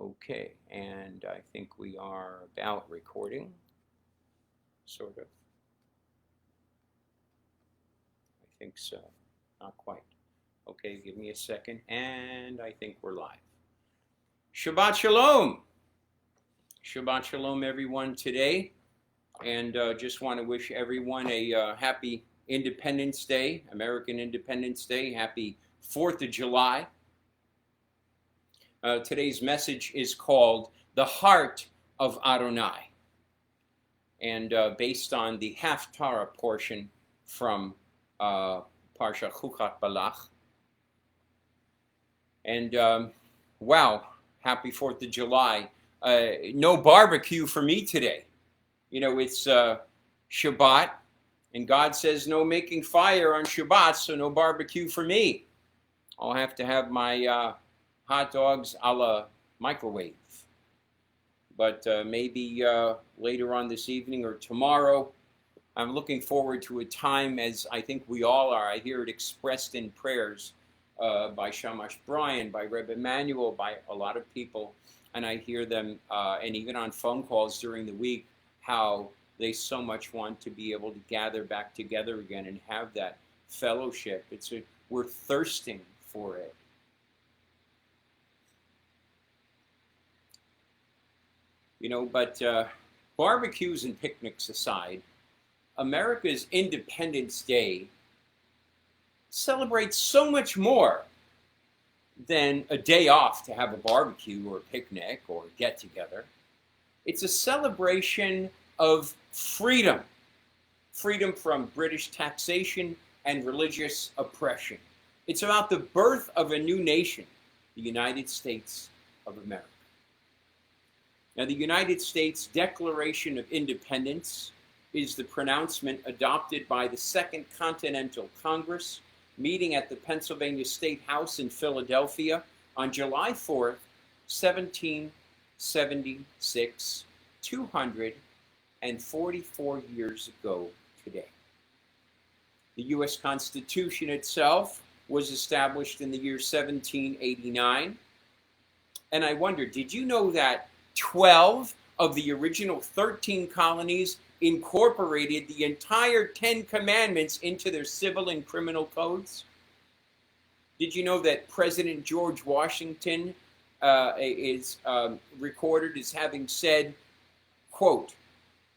Okay, and I think we are about recording, sort of. I think so, not quite. Okay, give me a second, and I think we're live. Shabbat Shalom! Shabbat Shalom, everyone, today. And just want to wish everyone a happy Independence Day, American Independence Day. Happy 4th of July. Today's message is called The Heart of Adonai, and based on the Haftarah portion from Parsha Chukat Balach. And wow, happy 4th of July. No barbecue for me today. You know, it's Shabbat, and God says no making fire on Shabbat, so no barbecue for me. I'll have to have my hot dogs a la microwave. But maybe later on this evening or tomorrow, I'm looking forward to a time, as I think we all are. I hear it expressed in prayers by Shamash Bryan, by Reb Emanuel, by a lot of people, and I hear them, and even on phone calls during the week, how they so much want to be able to gather back together again and have that fellowship. We're thirsting for it. You know, but barbecues and picnics aside, America's Independence Day celebrates so much more than a day off to have a barbecue or a picnic or a get-together. It's a celebration of freedom. Freedom from British taxation and religious oppression. It's about the birth of a new nation, the United States of America. Now, the United States Declaration of Independence is the pronouncement adopted by the Second Continental Congress, meeting at the Pennsylvania State House in Philadelphia on July 4th, 1776, 244 years ago today. The U.S. Constitution itself was established in the year 1789. And I wonder, did you know that 12 of the original 13 colonies incorporated the entire 10 commandments into their civil and criminal codes? Did you know that President George Washington is recorded as having said, quote,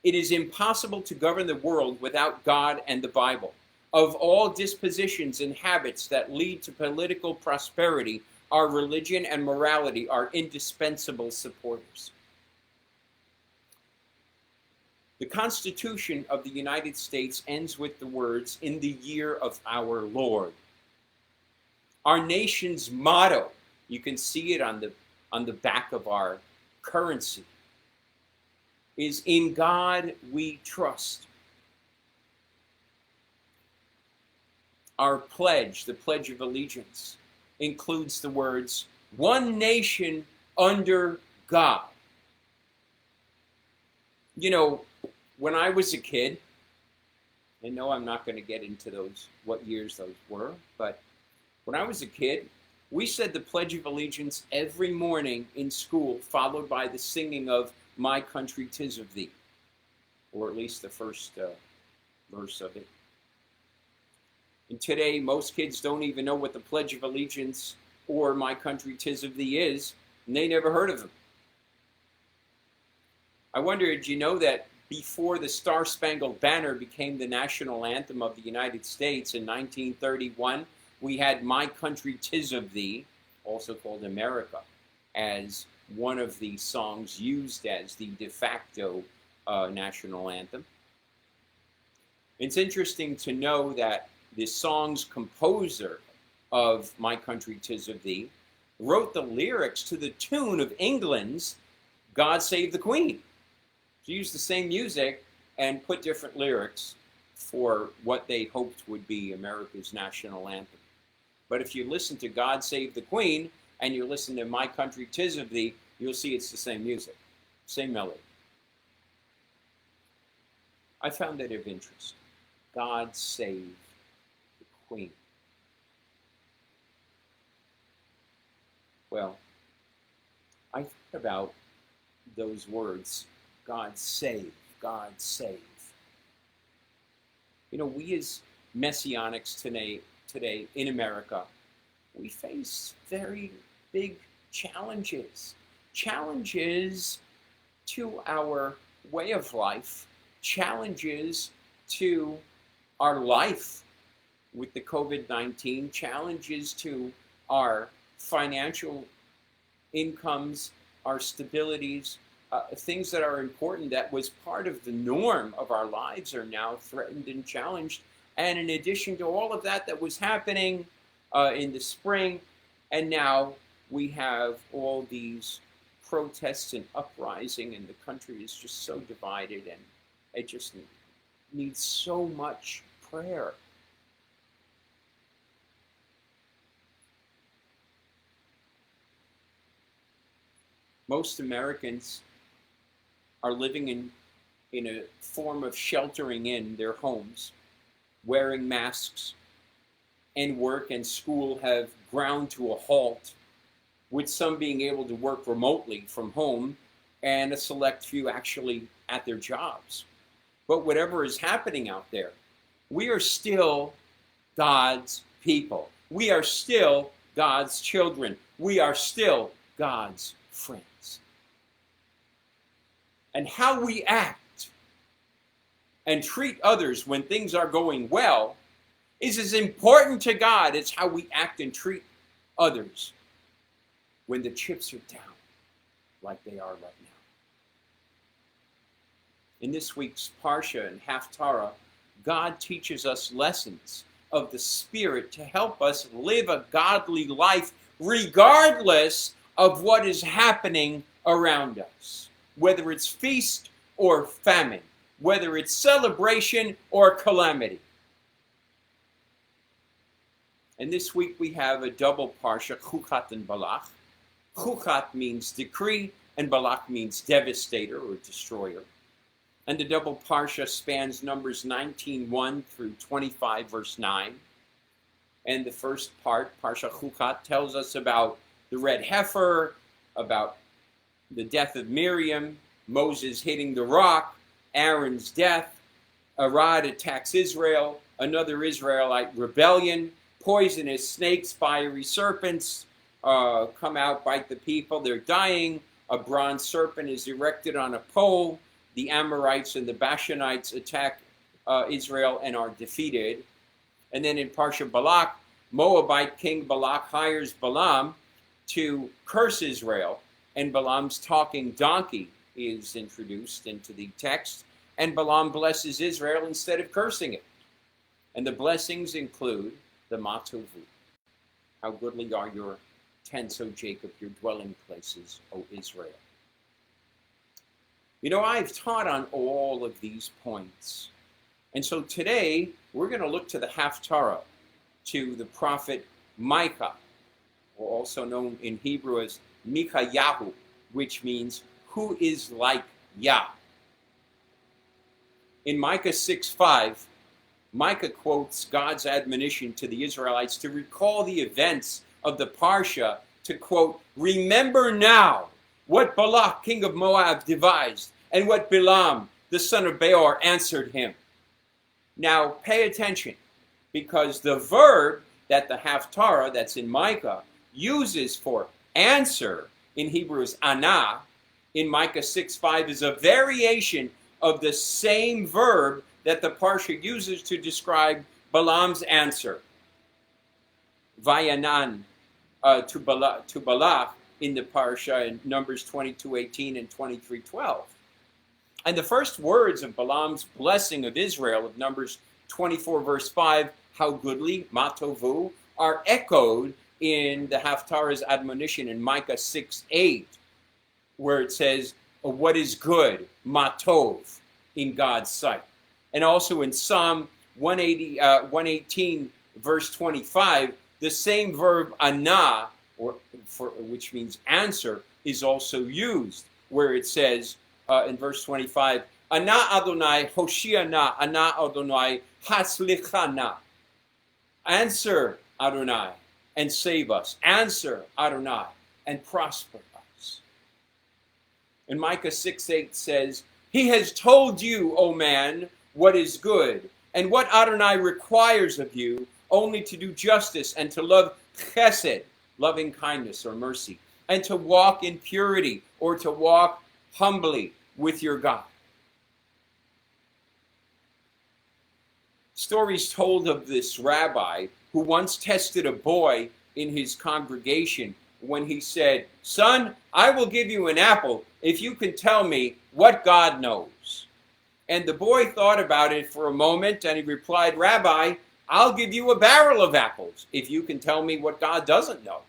"It is impossible to govern the world without God and the Bible. Of all dispositions and habits that lead to political prosperity, our religion and morality are indispensable supporters." The Constitution of the United States ends with the words, "In the year of our Lord." Our nation's motto, you can see it on the back of our currency, is "In God we trust." Our pledge, the Pledge of Allegiance, includes the words, "One nation under God." You know, when I was a kid, and no, I'm not going to get into what years those were, but when I was a kid, we said the Pledge of Allegiance every morning in school, followed by the singing of "My Country 'Tis of Thee," or at least the first verse of it. And today, most kids don't even know what the Pledge of Allegiance or "My Country 'Tis of Thee" is, and they never heard of them. I wonder, did you know that before the Star-Spangled Banner became the national anthem of the United States in 1931, we had "My Country 'Tis of Thee," also called America, as one of the songs used as the de facto national anthem. It's interesting to know that the song's composer of "My Country 'Tis of Thee" wrote the lyrics to the tune of England's "God Save the Queen." She used the same music and put different lyrics for what they hoped would be America's national anthem. But if you listen to "God Save the Queen" and you listen to "My Country 'Tis of Thee," you'll see it's the same music, same melody. I found that of interest. God Save the Queen. Well, I think about those words, God save, God save. You know, we as Messianics today in America, we face very big challenges. Challenges to our way of life, challenges to our life with the COVID-19, challenges to our financial incomes, our stabilities, things that are important that was part of the norm of our lives are now threatened and challenged. And in addition to all of that that was happening in the spring, and now we have all these protests and uprising, and the country is just so divided, and it just needs so much prayer. Most Americans are living in a form of sheltering in their homes, wearing masks, and work and school have ground to a halt, with some being able to work remotely from home and a select few actually at their jobs. But whatever is happening out there, we are still God's people. We are still God's children. We are still God's friends. And how we act and treat others when things are going well is as important to God as how we act and treat others when the chips are down, like they are right now. In this week's Parsha and Haftarah, God teaches us lessons of the Spirit to help us live a godly life regardless of what is happening around us, whether it's feast or famine, whether it's celebration or calamity. And this week we have a double Parsha, Chukat and Balak. Chukat means decree, and Balak means devastator or destroyer. And the double Parsha spans Numbers 19:1 through 25, verse 9. And the first part, Parsha Chukat, tells us about the red heifer, about the death of Miriam, Moses hitting the rock, Aaron's death, Arad attacks Israel, another Israelite rebellion, poisonous snakes, fiery serpents come out, bite the people, they're dying, a bronze serpent is erected on a pole, the Amorites and the Bashanites attack Israel and are defeated. And then in Parsha Balak, Moabite king Balak hires Balaam to curse Israel, and Balaam's talking donkey is introduced into the text, and Balaam blesses Israel instead of cursing it. And the blessings include the Matovu. How goodly are your tents, O Jacob, your dwelling places, O Israel. You know, I've taught on all of these points. And so today, we're going to look to the Haftarah, to the prophet Micah, or also known in Hebrew as Mikayahu, which means, who is like Yah. In Micah 6:5, Micah quotes God's admonition to the Israelites to recall the events of the Parsha, to quote, remember now what Balak, king of Moab, devised, and what Balaam, the son of Beor, answered him. Now, pay attention, because the verb that the Haftarah, that's in Micah, uses for answer in Hebrew is anah, in Micah 6:5 is a variation of the same verb that the Parsha uses to describe Balaam's answer. Vayanan to Balak in the Parsha in Numbers 22:18 and 23:12. And the first words of Balaam's blessing of Israel of Numbers 24 verse 5, how goodly, Matovu, are echoed in the Haftarah's admonition in Micah 6:8, where it says, what is good, Matov, in God's sight. And also in Psalm 118 verse 25, the same verb anah, which means answer, is also used, where it says in verse 25, Anah Adonai Hoshiana, Anah Adonai Hatzlichana. Answer, Adonai, and save us. Answer, Adonai, and prosper us. And Micah 6:8 says, He has told you, O man, what is good, and what Adonai requires of you, only to do justice and to love chesed, loving kindness or mercy, and to walk in purity or to walk humbly with your God. Stories told of this rabbi who once tested a boy in his congregation when he said, Son, I will give you an apple if you can tell me what God knows. And the boy thought about it for a moment and he replied, Rabbi, I'll give you a barrel of apples if you can tell me what God doesn't know.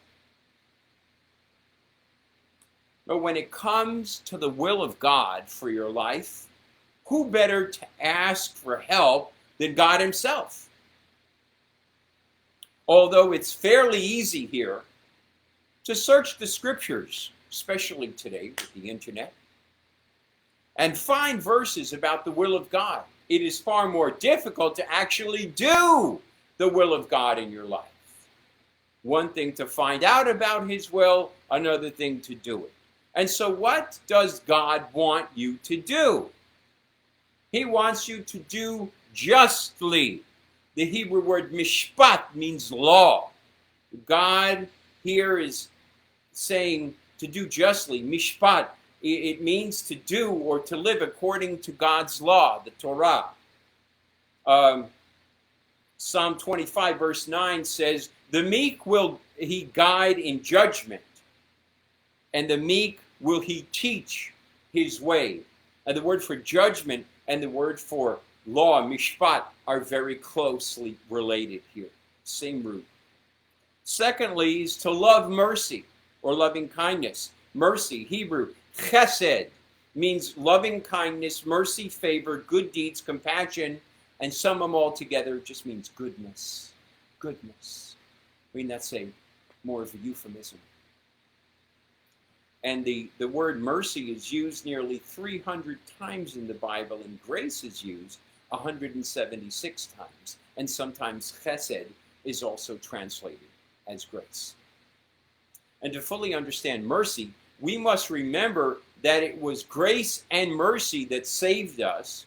But when it comes to the will of God for your life, who better to ask for help than God himself? Although it's fairly easy here to search the scriptures, especially today with the internet, and find verses about the will of God, it is far more difficult to actually do the will of God in your life. One thing to find out about his will, another thing to do it. And so what does God want you to do? He wants you to do justly. The Hebrew word mishpat means law. God here is saying to do justly. Mishpat, it means to do or to live according to God's law, the Torah. Psalm 25 verse 9 says, the meek will he guide in judgment, and the meek will he teach his way. And the word for judgment and the word for law, mishpat, are very closely related here. Same root. Secondly is to love mercy or loving kindness. Mercy, Hebrew, chesed, means loving kindness, mercy, favor, good deeds, compassion, and sum them all together just means goodness. Goodness. I mean, that's more of a euphemism. And the word mercy is used nearly 300 times in the Bible, and grace is used 176 times. And sometimes chesed is also translated as grace. And to fully understand mercy, we must remember that it was grace and mercy that saved us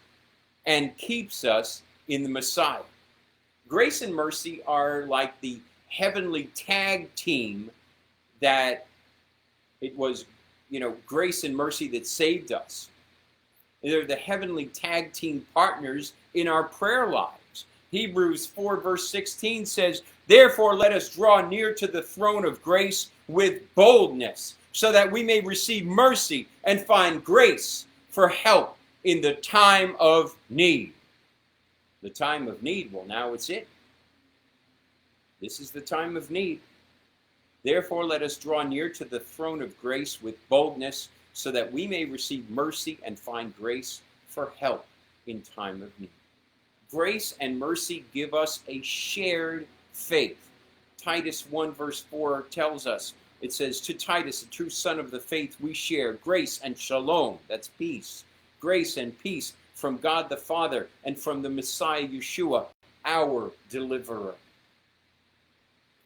and keeps us in the Messiah. Grace and mercy are like the heavenly tag team that it was, grace and mercy that saved us. They're the heavenly tag team partners in our prayer lives. Hebrews 4 verse 16 says, therefore let us draw near to the throne of grace with boldness, so that we may receive mercy and find grace for help in the time of need. The time of need, well, now it's it. This is the time of need. Therefore, let us draw near to the throne of grace with boldness, so that we may receive mercy and find grace for help in time of need. Grace and mercy give us a shared faith. Titus 1 verse 4 tells us, it says, to Titus, a true son of the faith, we share grace and shalom, that's peace, grace and peace from God the Father and from the Messiah Yeshua, our deliverer.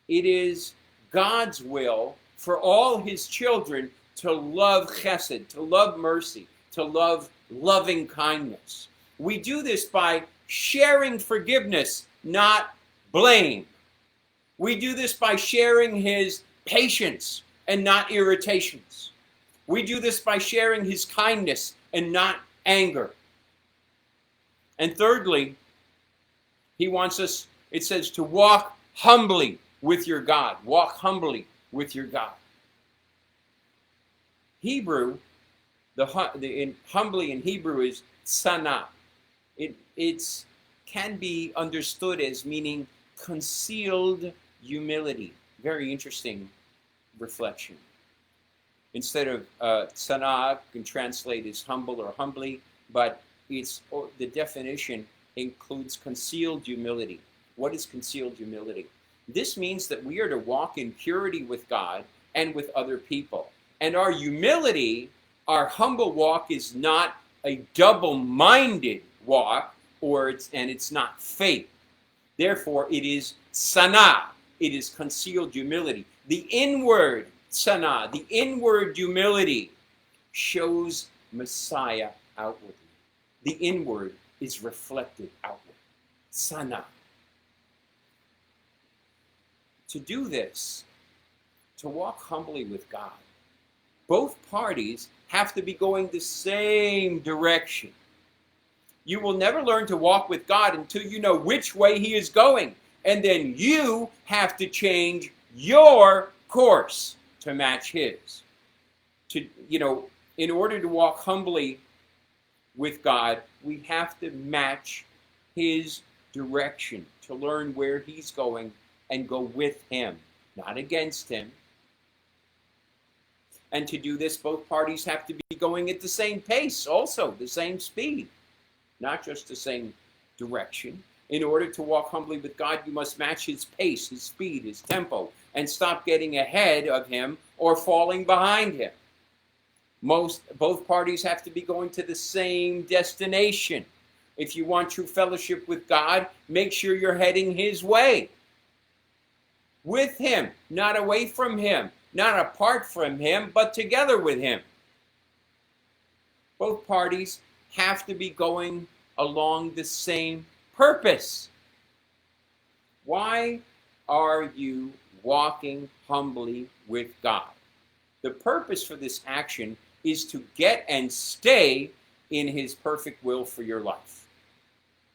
It is God's will for all his children to love chesed, to love mercy, to love loving kindness. We do this by sharing forgiveness, not blame. We do this by sharing his patience and not irritations. We do this by sharing his kindness and not anger. And thirdly, he wants us, it says, to walk humbly with your God. Walk humbly with your God. Hebrew, humbly in Hebrew is sana. It can be understood as meaning concealed humility. Very interesting reflection. Instead of sana, can translate as humble or humbly, but the definition includes concealed humility. What is concealed humility? This means that we are to walk in purity with God and with other people. And our humility, our humble walk, is not a double-minded walk, and it's not fake. Therefore, it is sana. It is concealed humility. The inward sana, the inward humility, shows Messiah outwardly. The inward is reflected outward. Sana. To do this, to walk humbly with God, both parties have to be going the same direction. You will never learn to walk with God until you know which way he is going. And then you have to change your course to match his. In order to walk humbly with God, we have to match his direction, to learn where he's going and go with him, not against him. And to do this, both parties have to be going at the same pace, also the same speed, not just the same direction. In order to walk humbly with God, you must match his pace, his speed, his tempo, and stop getting ahead of him or falling behind him. Both parties have to be going to the same destination. If you want true fellowship with God, make sure you're heading his way. With him, not away from him, not apart from him, but together with him. Both parties have to be going along the same purpose. Why are you walking humbly with God? The purpose for this action is to get and stay in his perfect will for your life.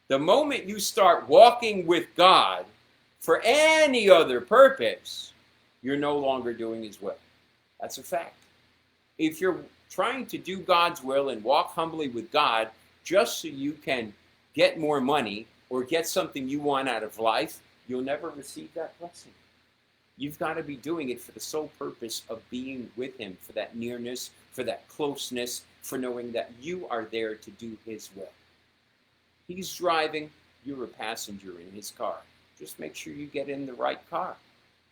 The moment you start walking with God for any other purpose, you're no longer doing his will. That's a fact. If you're trying to do God's will and walk humbly with God just so you can get more money or get something you want out of life, you'll never receive that blessing. You've got to be doing it for the sole purpose of being with him, for that nearness, for that closeness, for knowing that you are there to do his will. He's driving, you're a passenger in his car. Just make sure you get in the right car.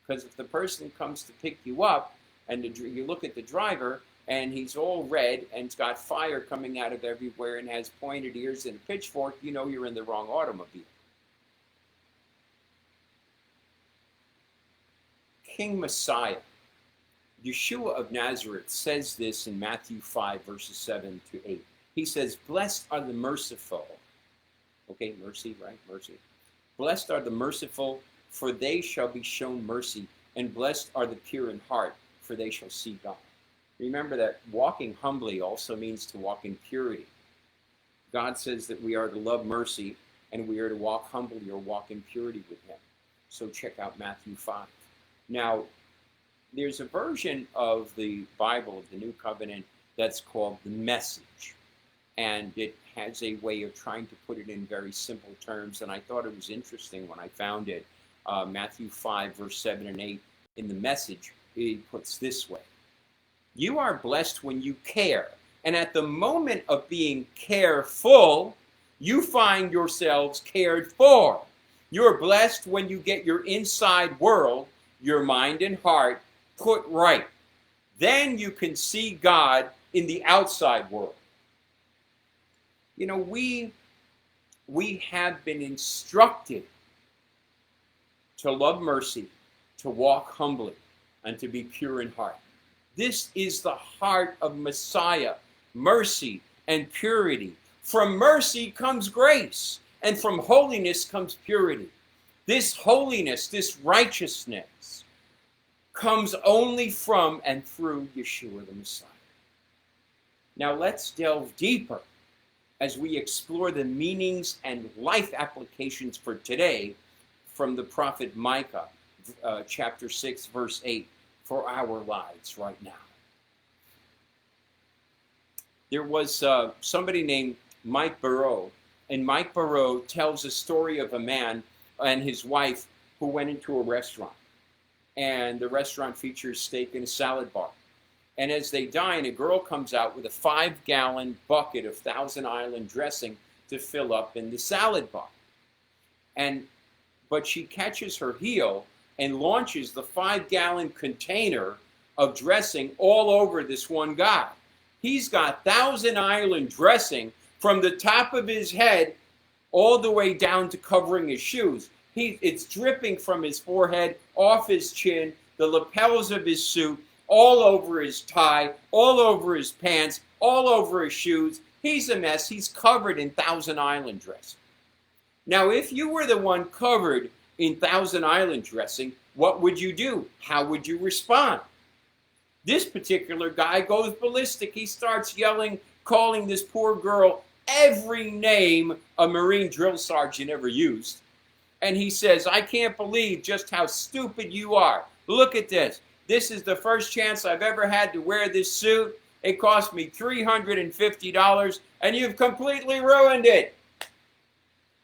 Because if the person comes to pick you up and you look at the driver and he's all red and it's got fire coming out of everywhere and has pointed ears and a pitchfork, you know you're in the wrong automobile. King Messiah, Yeshua of Nazareth, says this in Matthew 5, verses 7 to 8. He says, "Blessed are the merciful." Okay, mercy, right? Mercy. "Blessed are the merciful, for they shall be shown mercy. And blessed are the pure in heart, for they shall see God." Remember that walking humbly also means to walk in purity. God says that we are to love mercy and we are to walk humbly or walk in purity with him. So check out Matthew 5. Now, there's a version of the Bible, of the New Covenant, that's called the Message. And it has a way of trying to put it in very simple terms. And I thought it was interesting when I found it. Matthew 5, verse 7 and 8, in the Message, it puts this way. "You are blessed when you care. And at the moment of being careful, you find yourselves cared for. You're blessed when you get your inside world, your mind and heart, put right. Then you can see God in the outside world." You know, we have been instructed to love mercy, to walk humbly, and to be pure in heart. This is the heart of Messiah, mercy and purity. From mercy comes grace, and from holiness comes purity. This holiness, this righteousness, comes only from and through Yeshua the Messiah. Now let's delve deeper as we explore the meanings and life applications for today from the prophet Micah, chapter 6, verse 8, for our lives right now. There was somebody named Mike Barrow, and Mike Barrow tells a story of a man and his wife who went into a restaurant. And the restaurant features steak and a salad bar. And as they dine, a girl comes out with a 5-gallon bucket of Thousand Island dressing to fill up in the salad bar. But she catches her heel and launches the 5-gallon container of dressing all over this one guy. He's got Thousand Island dressing from the top of his head all the way down to covering his shoes. It's dripping from his forehead, off his chin, the lapels of his suit, all over his tie, all over his pants, all over his shoes. He's a mess. He's covered in Thousand Island dressing. Now, if you were the one covered in Thousand Island dressing, what would you do? How would you respond? This particular guy goes ballistic. He starts yelling, calling this poor girl every name a Marine drill sergeant ever used. And he says, I can't believe just how stupid you are. Look at this. This is the first chance I've ever had to wear this suit. It cost me $350, and you've completely ruined it.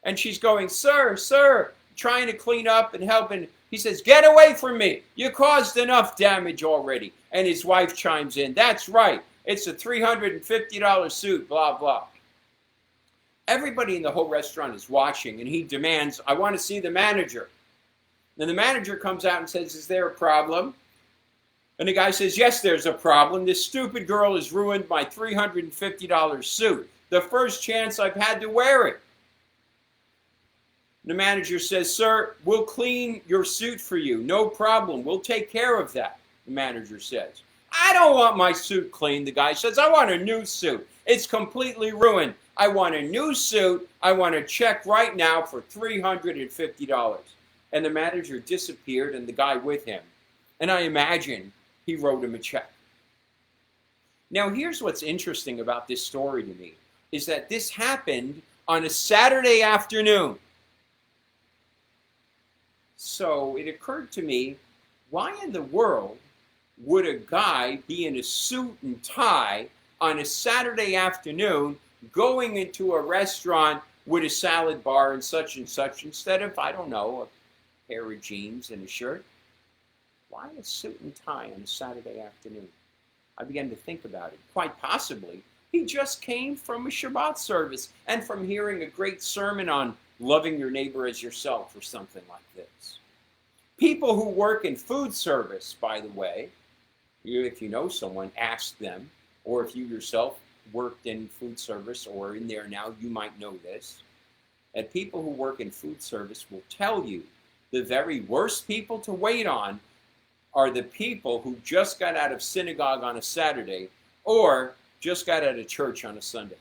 And she's going, sir, trying to clean up and help. And he says, get away from me. You caused enough damage already. And his wife chimes in, that's right. It's a $350 suit, blah, blah. Everybody in the whole restaurant is watching, and he demands, I want to see the manager. Then the manager comes out and says, is there a problem? And the guy says, yes, there's a problem. This stupid girl has ruined my $350 suit. The first chance I've had to wear it. The manager says, sir, we'll clean your suit for you. No problem. We'll take care of that, the manager says. I don't want my suit cleaned, the guy says. I want a new suit. It's completely ruined. I want a new suit. I want a check right now for $350. And the manager disappeared and the guy with him. And I imagine he wrote him a check. Now, here's what's interesting about this story to me, is that this happened on a Saturday afternoon. So it occurred to me, why in the world would a guy be in a suit and tie on a Saturday afternoon going into a restaurant with a salad bar and such instead of, I don't know, a pair of jeans and a shirt? Why a suit and tie on a Saturday afternoon? I began to think about it. Quite possibly, he just came from a Shabbat service and from hearing a great sermon on loving your neighbor as yourself or something like this. People who work in food service, by the way, if you know someone, ask them, or if you yourself worked in food service or in there now, you might know this, that people who work in food service will tell you the very worst people to wait on are the people who just got out of synagogue on a Saturday or just got out of church on a Sunday.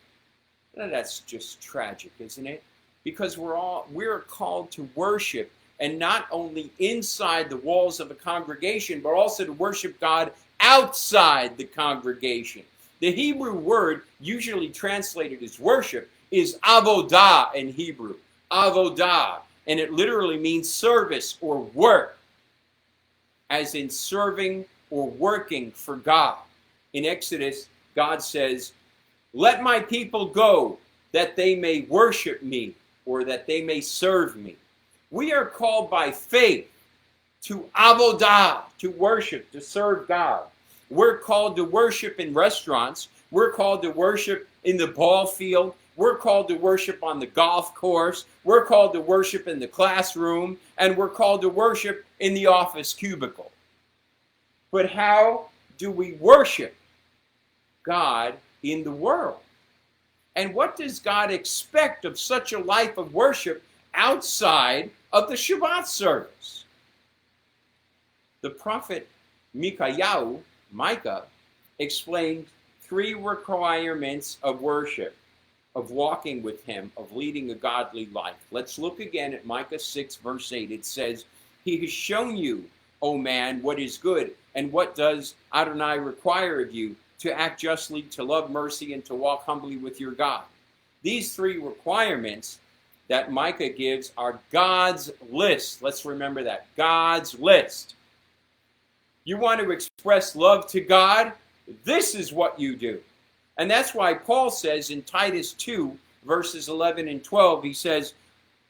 Now, that's just tragic, isn't it? Because we're called to worship, and not only inside the walls of a congregation, but also to worship God outside the congregation. The Hebrew word usually translated as worship is avodah in Hebrew. Avodah. And it literally means service or work, as in serving or working for God. In Exodus, God says, let my people go that they may worship me or that they may serve me. We are called by faith to avodah, to worship, to serve God. We're called to worship in restaurants. We're called to worship in the ball field. We're called to worship on the golf course. We're called to worship in the classroom. And we're called to worship in the office cubicle. But how do we worship God in the world? And what does God expect of such a life of worship outside of the Shabbat service? The prophet Micah, explained 3 requirements of worship, of walking with him, of leading a godly life. Let's look again at Micah 6, verse 8. It says, he has shown you, O man, what is good, and what does Adonai require of you? To act justly, to love mercy, and to walk humbly with your God. These 3 requirements that Micah gives are God's list. Let's remember that. God's list. You want to express love to God? This is what you do. And that's why Paul says in Titus 2, verses 11 and 12, he says,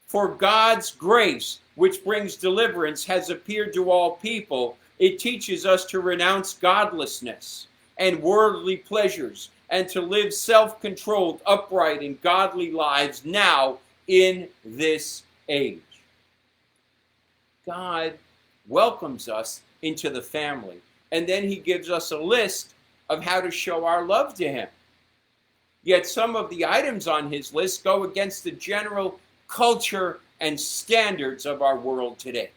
for God's grace, which brings deliverance, has appeared to all people. It teaches us to renounce godlessness and worldly pleasures, and to live self-controlled, upright, and godly lives now in this age. God welcomes us into the family, and then he gives us a list of how to show our love to him. Yet some of the items on his list go against the general culture and standards of our world today.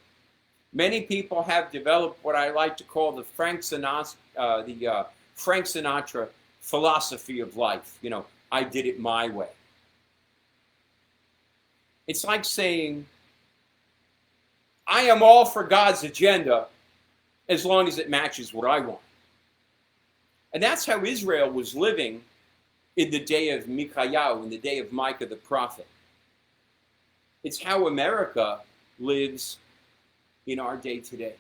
Many people have developed what I like to call the Frank Sinatra philosophy of life. You know, I did it my way. It's like saying, I am all for God's agenda as long as it matches what I want. And that's how Israel was living in the day of Micah, in the day of Micah the prophet. It's how America lives in our day today.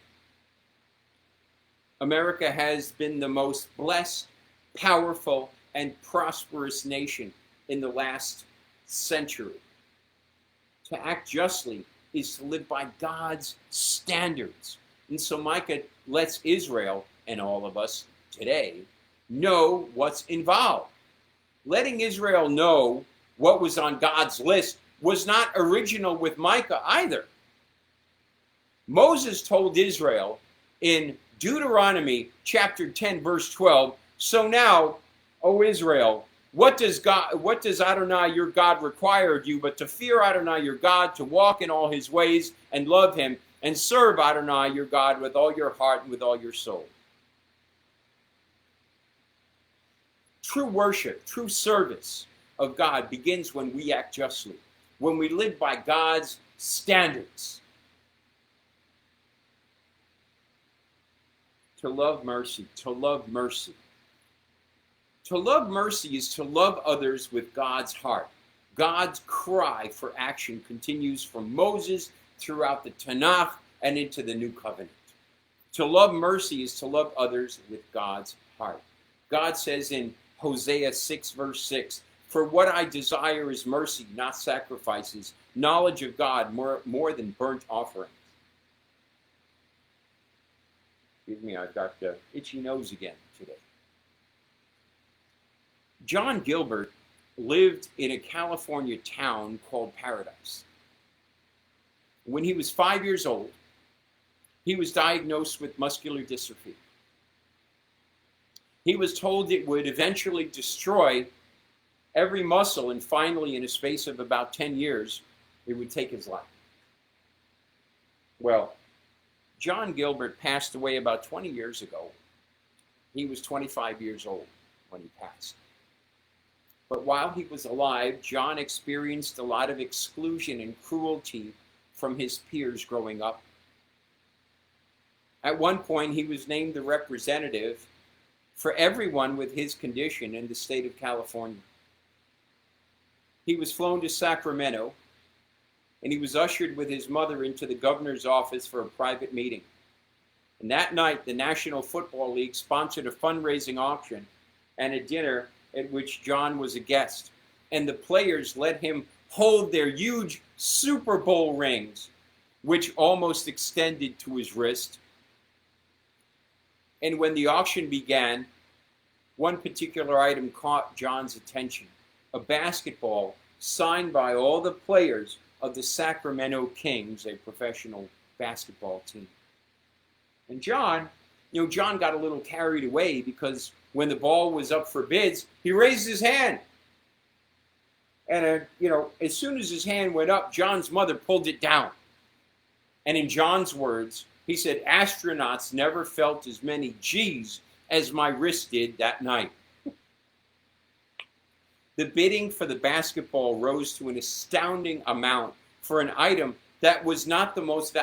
America has been the most blessed, powerful, and prosperous nation in the last century. To act justly is to live by God's standards. And so Micah lets Israel, and all of us today, know what's involved. Letting Israel know what was on God's list was not original with Micah either. Moses told Israel in Deuteronomy chapter 10, verse 12, so now, O Israel, what does Adonai your God require of you but to fear Adonai your God, to walk in all his ways and love him, and serve Adonai your God with all your heart and with all your soul. True worship, true service of God begins when we act justly, when we live by God's standards. To love mercy, to love mercy. To love mercy is to love others with God's heart. God's cry for action continues from Moses throughout the Tanakh and into the New Covenant. To love mercy is to love others with God's heart. God says in Hosea 6, verse 6, for what I desire is mercy, not sacrifices, knowledge of God more than burnt offerings. Excuse me, I've got itchy nose again today. John Gilbert lived in a California town called Paradise. When he was 5 years old, he was diagnosed with muscular dystrophy. He was told it would eventually destroy every muscle, and finally, in a space of about 10 years, it would take his life. Well, John Gilbert passed away about 20 years ago. He was 25 years old when he passed. But while he was alive, John experienced a lot of exclusion and cruelty from his peers growing up. At one point, he was named the representative for everyone with his condition in the state of California. He was flown to Sacramento, and he was ushered with his mother into the governor's office for a private meeting. And that night, the National Football League sponsored a fundraising auction and a dinner at which John was a guest. And the players let him hold their huge Super Bowl rings, which almost extended to his wrist. And when the auction began, one particular item caught John's attention. A basketball signed by all the players of the Sacramento Kings, a professional basketball team. And John got a little carried away because when the ball was up for bids, he raised his hand. And, as soon as his hand went up, John's mother pulled it down. And in John's words, he said, astronauts never felt as many G's as my wrist did that night. The bidding for the basketball rose to an astounding amount for an item that was not the most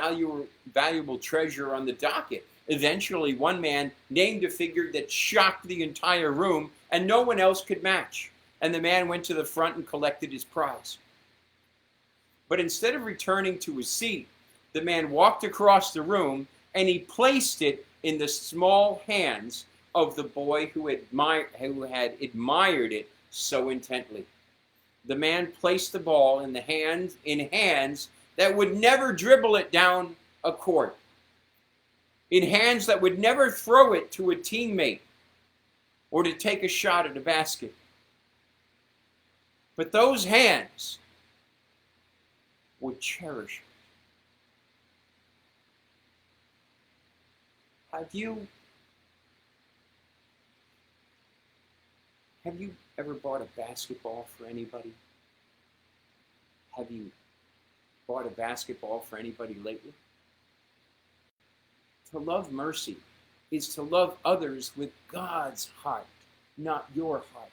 valuable treasure on the docket. Eventually, one man named a figure that shocked the entire room, and no one else could match. And the man went to the front and collected his prize. But instead of returning to his seat, the man walked across the room and he placed it in the small hands of the boy who had admired it so intently. The man placed the ball in hands that would never dribble it down a court, in hands that would never throw it to a teammate or to take a shot at a basket. But those hands would cherish it. Have you ever bought a basketball for anybody? Have you bought a basketball for anybody lately? To love mercy is to love others with God's heart, not your heart,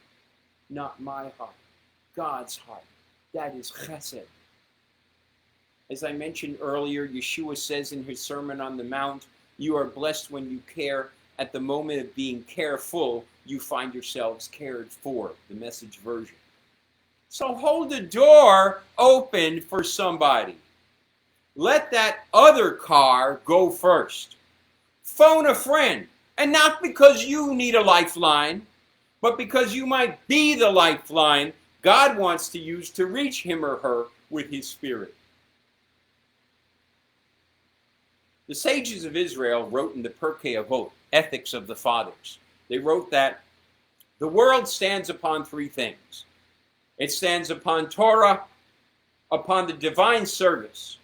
not my heart, God's heart. That is chesed. As I mentioned earlier, Yeshua says in his Sermon on the Mount, you are blessed when you care. At the moment of being careful, you find yourselves cared for, the Message version. So hold the door open for somebody. Let that other car go first. Phone a friend, and not because you need a lifeline, but because you might be the lifeline God wants to use to reach him or her with his Spirit. The sages of Israel wrote in the Pirkei Avot, Ethics of the Fathers. They wrote that the world stands upon three things. It stands upon Torah, upon the divine service,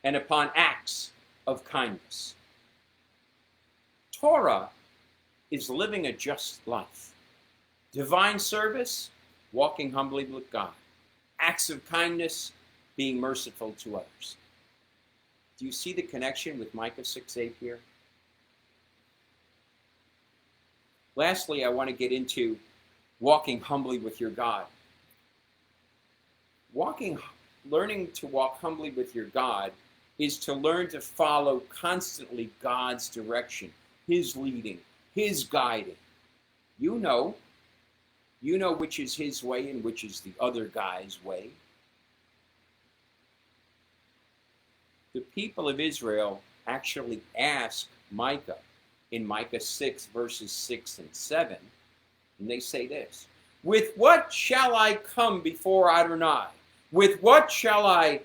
and upon acts of kindness. Torah is living a just life. Divine service, walking humbly with God. Acts of kindness, being merciful to others. Do you see the connection with Micah 6:8 here? Lastly, I want to get into walking humbly with your God. Learning to walk humbly with your God is to learn to follow constantly God's direction, his leading, his guiding. You know which is his way and which is the other guy's way. The people of Israel actually ask Micah in Micah 6, verses 6 and 7, and they say this, with what shall I come before Adonai? With what shall I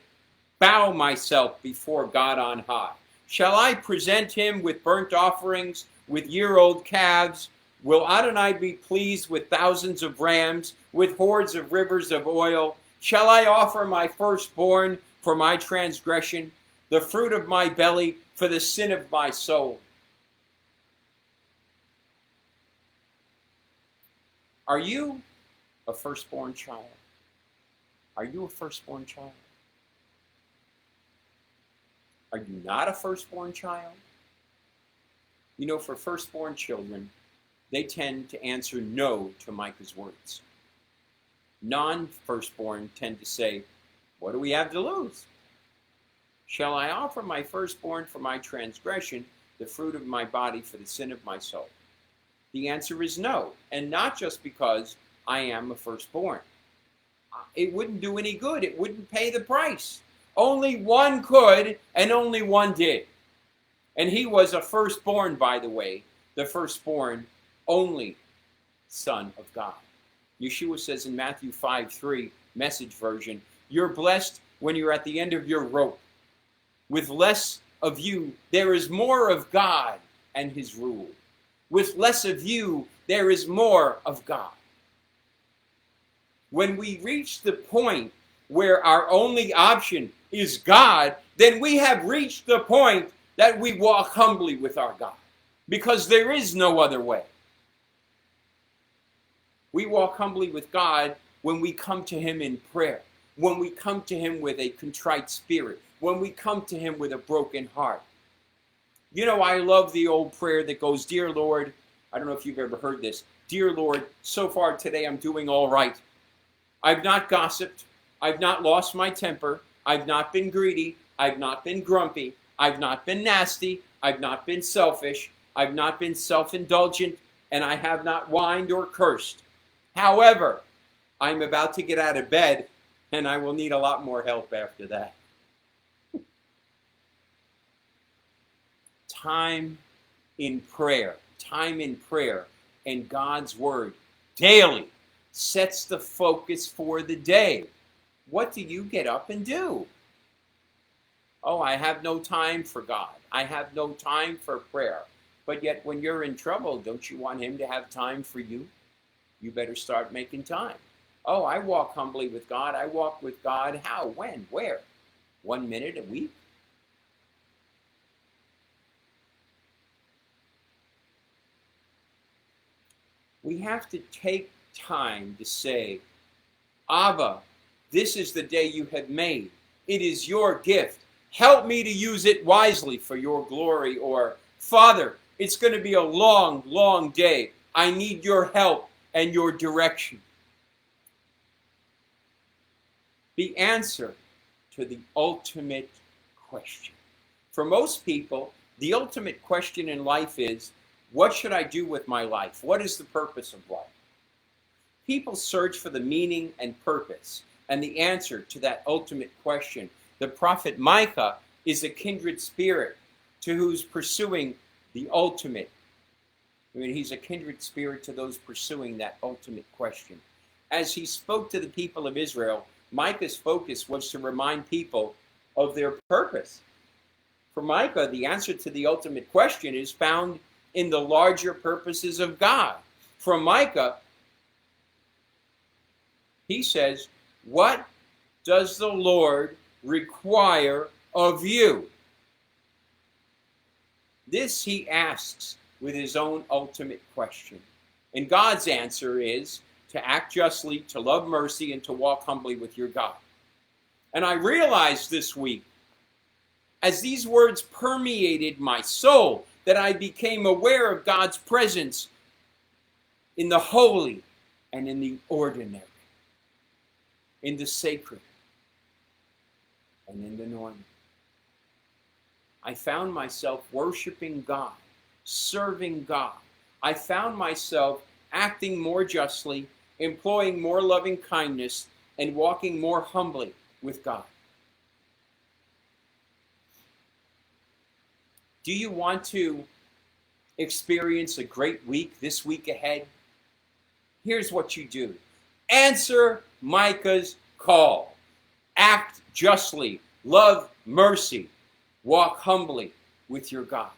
bow myself before God on high? Shall I present him with burnt offerings, with year-old calves? Will Adonai be pleased with thousands of rams, with hordes of rivers of oil? Shall I offer my firstborn for my transgression, the fruit of my belly for the sin of my soul? Are you a firstborn child? Are you a firstborn child? Are you not a firstborn child? You know, for firstborn children, they tend to answer no to Micah's words. Non-firstborn tend to say, what do we have to lose? Shall I offer my firstborn for my transgression, the fruit of my body for the sin of my soul? The answer is no, and not just because I am a firstborn. It wouldn't do any good. It wouldn't pay the price. Only one could, and only one did. And he was a firstborn, by the way, the firstborn only Son of God. Yeshua says in Matthew 5:3, Message version, you're blessed when you're at the end of your rope. With less of you, there is more of God and his rule. With less of you, there is more of God. When we reach the point where our only option is God, then we have reached the point that we walk humbly with our God, because there is no other way. We walk humbly with God when we come to him in prayer, when we come to him with a contrite spirit, when we come to him with a broken heart. You know, I love the old prayer that goes, Dear Lord, I don't know if you've ever heard this, Dear Lord, so far today I'm doing all right. I've not gossiped. I've not lost my temper. I've not been greedy. I've not been grumpy. I've not been nasty. I've not been selfish. I've not been self-indulgent. And I have not whined or cursed. However, I'm about to get out of bed, and I will need a lot more help after that. Time in prayer and God's word daily sets the focus for the day. What do you get up and do? Oh, I have no time for God. I have no time for prayer. But yet when you're in trouble, don't you want him to have time for you? You better start making time. Oh, I walk humbly with God. I walk with God. How? When? Where? 1 minute a week? We have to take time to say, Abba, this is the day you have made. It is your gift. Help me to use it wisely for your glory or Father, it's going to be a long, long day. I need your help and your direction. The answer to the ultimate question. For most people, the ultimate question in life is, what should I do with my life? What is the purpose of life? People search for the meaning and purpose and the answer to that ultimate question. The prophet Micah is a kindred spirit to who's pursuing the ultimate. He's a kindred spirit to those pursuing that ultimate question. As he spoke to the people of Israel, Micah's focus was to remind people of their purpose. For Micah, the answer to the ultimate question is found in the larger purposes of God. For Micah, he says, what does the Lord require of you? This he asks with his own ultimate question. And God's answer is to act justly, to love mercy, and to walk humbly with your God. And I realized this week, as these words permeated my soul, that I became aware of God's presence in the holy and in the ordinary, in the sacred and in the normal. I found myself worshiping God, serving God. I found myself acting more justly, employing more loving kindness, and walking more humbly with God. Do you want to experience a great week this week ahead? Here's what you do. Answer Micah's call. Act justly. Love mercy. Walk humbly with your God.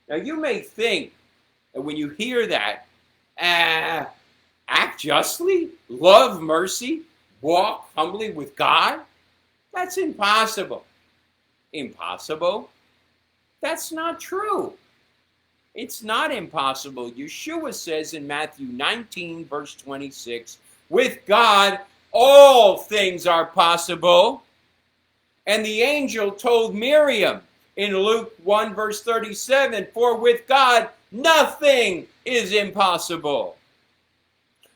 Now you may think that when you hear that, act justly, love mercy, walk humbly with God, that's impossible. Impossible? That's not true. It's not impossible. Yeshua says in Matthew 19, verse 26, with God, all things are possible. And the angel told Miriam in Luke 1, verse 37, for with God, nothing is impossible.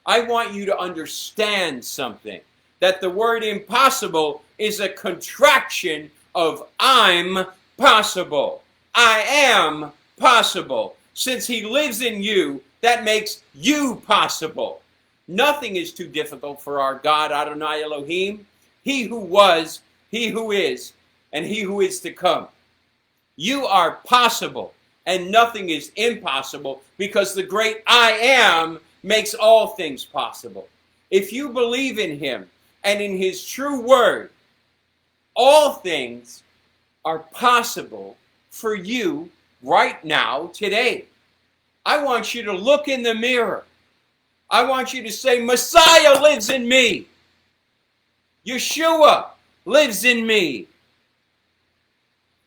I want you to understand something, that the word impossible is a contraction of I'm possible. I am possible. Since he lives in you, that makes you possible. Nothing is too difficult for our God, Adonai Elohim, he who was, he who is, and he who is to come. You are possible, and nothing is impossible, because the great I am makes all things possible. If you believe in him and in his true word, all things are possible for you right now, today. I want you to look in the mirror. I want you to say, Messiah lives in me. Yeshua lives in me.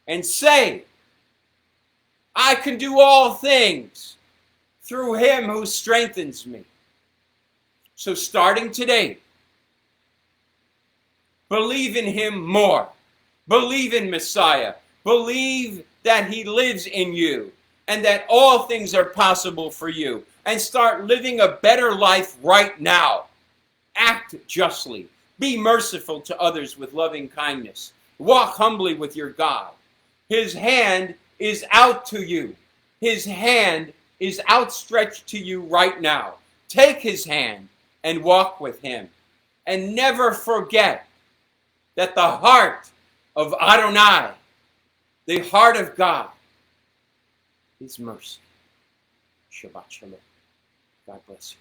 And say, I can do all things through him who strengthens me. So starting today, believe in him more. Believe in Messiah. Believe that he lives in you and that all things are possible for you. And start living a better life right now. Act justly. Be merciful to others with loving kindness. Walk humbly with your God. His hand is out to you. His hand is outstretched to you right now. Take his hand and walk with him. And never forget that the heart of Adonai, the heart of God, is mercy. Shabbat shalom. God bless you.